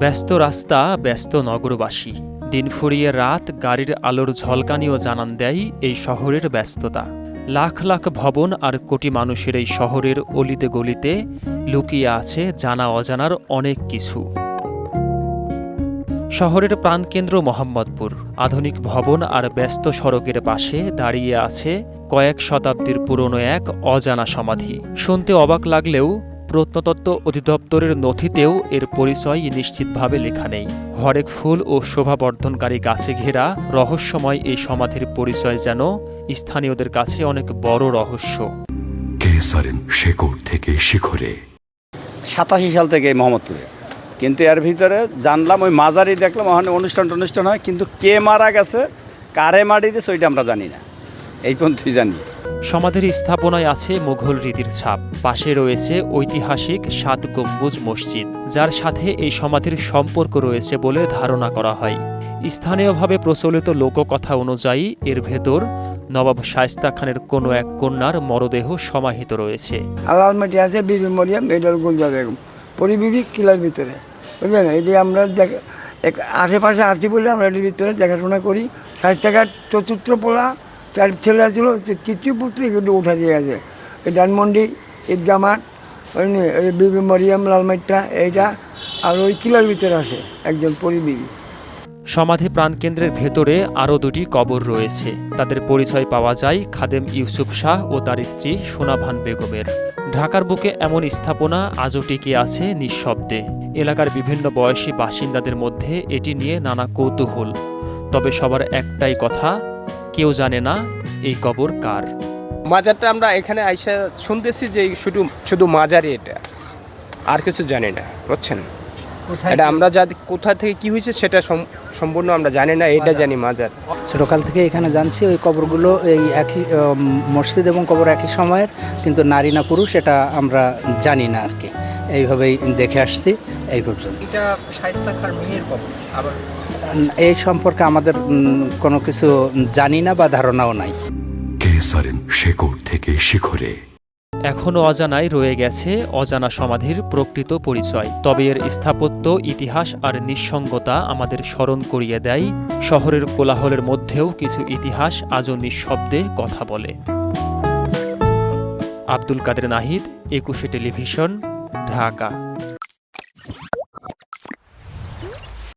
ব্যস্ত রাস্তা, ব্যস্ত নগরবাসী। দিন ফুরিয়ে রাত, গাড়ির আলোর ঝলকানিও জানান দেয় এই শহরের ব্যস্ততা। লাখ লাখ ভবন আর কোটি মানুষের এই শহরের অলিতে গলিতে লুকিয়ে আছে জানা অজানার অনেক কিছু। শহরের প্রাণকেন্দ্র মোহাম্মদপুর। আধুনিক ভবন আর ব্যস্ত সড়কের পাশে দাঁড়িয়ে আছে কয়েক শতাব্দীর পুরনো এক অজানা সমাধি। শুনতে অবাক লাগলেও প্রত্নতত্ত্ব অধিদপ্তরের নথিতেও এর পরিচয় নিশ্চিতভাবে লেখা নেই। হরেক ফুল ও শোভাবর্ধনকারী গাছে ঘেরা রহস্যময় এই সমাধির পরিচয় যেন স্থানীয়দের কাছে অনেক বড় রহস্য। শেকড় থেকে শিখরে 87 সাল থেকে মোহাম্মদপুরে, কিন্তু এর ভিতরে জানলাম ওই মাজারি দেখলাম ওখানে অনুষ্ঠান হয়, কিন্তু কে মারা গেছে, কারে মারি দিয়েছে ওইটা আমরা জানি না, এই পর্যন্তই জানি। সমাধির স্থাপনায় আছে মুঘল রীতির ছাপ। পাশে রয়েছে ঐতিহাসিক 7 গম্বুজ মসজিদ, যার সাথে এই সমাধির সম্পর্ক রয়েছে বলে ধারণা করা হয়। স্থানীয়ভাবে প্রচলিত লোককথা অনুযায়ী এর ভেতর নবাব শায়েস্তা খানের কোনো এক কন্যার মরদেহ সমাহিত রয়েছে। আলালমাটি আছে, বিবি মরিয়াম, মেডাল গুলজা বেগম, পরিবিবি কিলার ভিতরে, বুঝলেন? এটি আমরা আশেপাশে আসি বলে আমরা এটির ভিতরে দেখাশোনা করি। শায়েস্তাঘাট চতুর্থ পোলা 4 ছেলে ছিল, তৃতীয় পুত্র এগুলো উঠা দিয়ে গেছে। এই ডানমন্ডি ঈদগা মাঠ, ওই বিবি মরিয়াম লালমাইটটা এইটা, আর ওই কিলার ভিতরে আছে একজন পরিবিবি। সমাধি প্রাণকেন্দ্রের ভেতরে আরও 2টি কবর রয়েছে। তাদের পরিচয় পাওয়া যায় খাদেম ইউসুফ শাহ ও তার স্ত্রী সোনাভান বেগমের। ঢাকার বুকে এমন স্থাপনা আজও টিকে আছে নিঃশব্দে। এলাকার বিভিন্ন বয়সী বাসিন্দাদের মধ্যে এটি নিয়ে নানা কৌতূহল। তবে সবার একটাই কথা, কেউ জানে না এই কবর কার। মাজারটা আমরা এখানে আইসা শুনতেছি যে শুধু মাজারই, এটা আর কিছু জানি না, বুঝছেন? এটা আমরা কোথা থেকে কি হয়েছে সেটা সম্পূর্ণ আমরা জানি না, এটা জানি মাজার। ছোটকাল থেকে এখানে জানছি ওই কবরগুলো এই একই মসজিদ এবং কবর একই সময়ের, কিন্তু নারী না পুরুষ এটা আমরা জানি না আর কি। এইভাবেই দেখে আসছি এই পর্যন্ত। এটা শায়েস্তা খাঁর মেয়ের কবর, আবার এই সম্পর্কে আমাদের কোনো কিছু জানি না বা ধারণাও নাই। শেকড় থেকে শিখরে এখনও অজানায় রয়ে গেছে অজানা সমাধির প্রকৃত পরিচয়। তবে এর স্থাপত্য, ইতিহাস আর নিঃসঙ্গতা আমাদের স্মরণ করিয়ে দেয় শহরের কোলাহলের মধ্যেও কিছু ইতিহাস আজও নিঃশব্দে কথা বলে। আব্দুল কাদের নাহিদ, 21 টেলিভিশন, ঢাকা।